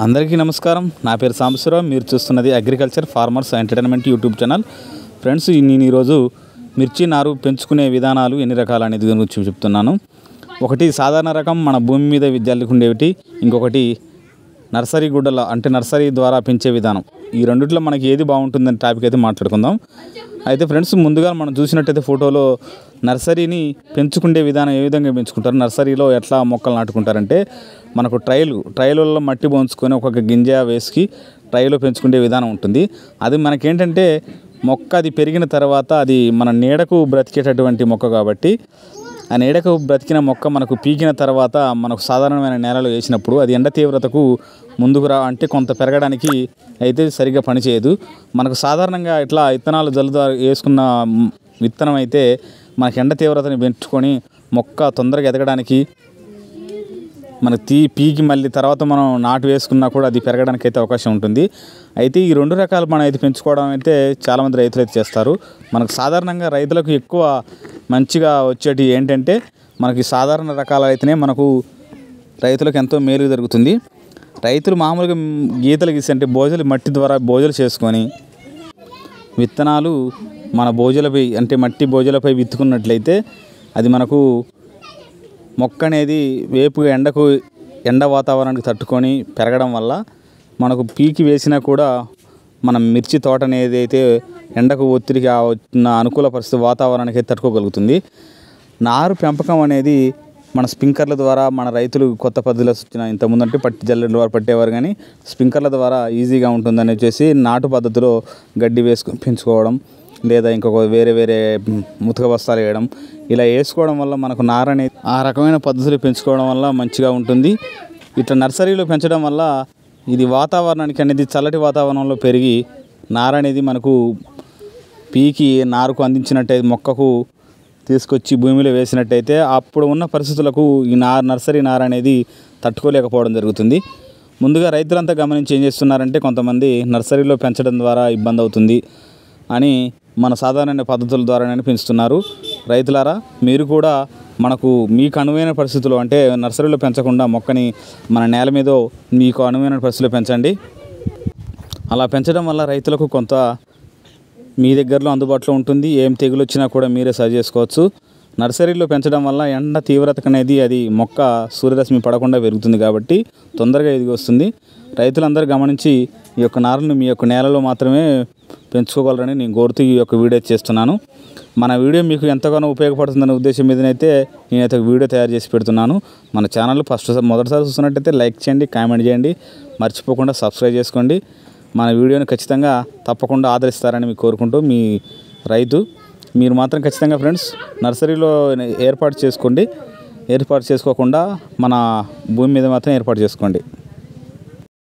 అందరికీ నమస్కారం. నా పేరు సాంబశివరావు. మీరు చూస్తున్నది agriculture farmers entertainment YouTube channel. Friends, నేను ఈరోజు మిర్చి నారు పెంచుకునే విధానాలు ఎన్ని రకాలు అనేది గురించి చెప్తున్నాను. ఒకటి సాధారణ రకం, మన భూమి మీద జల్లుకుండేవి. ఇంకొకటి నర్సరీ గుడ్డల అంటే నర్సరీ ద్వారా పెంచే విధానం. ఈ రెండిట్లో మనకి ఏది బాగుంటుందని టాపిక్ అయితే మాట్లాడుకుందాం. అయితే ఫ్రెండ్స్, ముందుగా మనం చూసినట్టయితే ఫోటోలో నర్సరీని పెంచుకునే విధానం ఏ విధంగా పెంచుకుంటారు, నర్సరీలో ఎట్లా మొక్కలు నాటుకుంటారంటే మనకు ట్రైలలో మట్టి పోంచుకొని ఒక్కొక్క గింజ వేసి ట్రైలో పెంచుకునే విధానం ఉంటుంది. అది మనకేంటంటే మొక్క అది పెరిగిన తర్వాత అది మన నీడకు బ్రతికేటటువంటి మొక్క కాబట్టి ఆ నీడకు బ్రతికిన మొక్క మనకు పీకిన తర్వాత మనకు సాధారణమైన నేలలో వేసినప్పుడు అది ఎండ తీవ్రతకు ముందుకు అంటే కొంత పెరగడానికి అయితే సరిగ్గా పనిచేయదు. మనకు సాధారణంగా ఇట్లా విత్తనాలు జల్లుదా వేసుకున్న విత్తనం అయితే మనకి ఎండ తీవ్రతని పెంచుకొని మొక్క తొందరగా ఎదగడానికి మనకు పీకి మళ్ళీ తర్వాత మనం నాటు వేసుకున్నా కూడా అది పెరగడానికి అయితే అవకాశం ఉంటుంది. అయితే ఈ రెండు రకాలు మనం అయితే పెంచుకోవడం అయితే చాలామంది రైతులు అయితే చేస్తారు. మనకు సాధారణంగా రైతులకు ఎక్కువ మంచిగా వచ్చేటి ఏంటంటే మనకి సాధారణ రకాలు అయితేనే మనకు రైతులకు ఎంతో మేలు జరుగుతుంది. రైతులు మామూలుగా గీతలు గీసి అంటే బోజలు మట్టి ద్వారా బోజలు చేసుకొని విత్తనాలు మన బోజలపై అంటే మట్టి బోజలపై విత్తుకున్నట్లయితే అది మనకు మొక్క అనేది వేపు ఎండ వాతావరణానికి తట్టుకొని పెరగడం వల్ల మనకు పీకి వేసినా కూడా మన మిర్చి తోట అనేది అయితే ఎండకు ఒత్తిడికి వచ్చిన అనుకూల పరిస్థితి వాతావరణానికి తట్టుకోగలుగుతుంది. నారు పెంపకం అనేది మన స్ప్రింక్లర్ల ద్వారా మన రైతులు కొత్త పద్ధతిలో వచ్చిన ఇంతకుముందు అంటే జల్లెడ ద్వారా పట్టేవారు, కానీ స్ప్రింక్లర్ల ద్వారా ఈజీగా ఉంటుందని వచ్చేసి నాటు పద్ధతిలో గడ్డి వేసుకొని పెంచుకోవడం లేదా ఇంకొక వేరే ముతక బస్తాలు వేయడం, ఇలా వేసుకోవడం వల్ల మనకు నార అనేది ఆ రకమైన పద్ధతులు పెంచుకోవడం వల్ల మంచిగా ఉంటుంది. ఇట్లా నర్సరీలో పెంచడం వల్ల ఇది వాతావరణానికి అనేది చల్లటి వాతావరణంలో పెరిగి నార అనేది మనకు పీకి నారుకు అందించినట్టయితే మొక్కకు తీసుకొచ్చి భూమిలో వేసినట్టయితే అప్పుడు ఉన్న పరిస్థితులకు ఈ నర్సరీ నార అనేది తట్టుకోలేకపోవడం జరుగుతుంది. ముందుగా రైతులంతా గమనించి ఏం చేస్తున్నారంటే కొంతమంది నర్సరీలో పెంచడం ద్వారా ఇబ్బంది అవుతుంది అని మన సాధారణ పద్ధతుల ద్వారానే పెంచుతున్నారు. రైతులారా, మీరు కూడా మీకు అనువైన పరిస్థితుల్లో అంటే నర్సరీలో పెంచకుండా మొక్కని మన నేల మీద మీకు అనువైన పరిస్థితుల్లో పెంచండి. అలా పెంచడం వల్ల రైతులకు కొంత మీ దగ్గరలో అందుబాటులో ఉంటుంది. ఏం తెగులు వచ్చినా కూడా మీరే సరి చేసుకోవచ్చు. నర్సరీలో పెంచడం వల్ల ఎండ తీవ్రత అనేది అది మొక్క సూర్యరశ్మి పడకుండా పెరుగుతుంది కాబట్టి తొందరగా ఎదిగి వస్తుంది. రైతులందరూ గమనించి ఈ యొక్క నారును మీ యొక్క నేలలో మాత్రమే పెంచుకోగలరని నేను కోరుతూ ఈ యొక్క వీడియో చేస్తున్నాను. మన వీడియో మీకు ఎంతగానో ఉపయోగపడుతుందనే ఉద్దేశం మీదనైతే నేనైతే వీడియో తయారు చేసి పెడుతున్నాను. మన ఛానల్ మొదటిసారి చూస్తున్నట్టయితే లైక్ చేయండి, కామెంట్ చేయండి, మర్చిపోకుండా సబ్స్క్రైబ్ చేసుకోండి. మన వీడియోని ఖచ్చితంగా తప్పకుండా ఆదరిస్తారని మీకు కోరుకుంటూ మీ రైతు. మీరు మాత్రం ఖచ్చితంగా ఫ్రెండ్స్ నర్సరీలో ఏర్పాటు చేసుకోకుండా మన భూమి మీద మాత్రం ఏర్పాటు చేసుకోండి.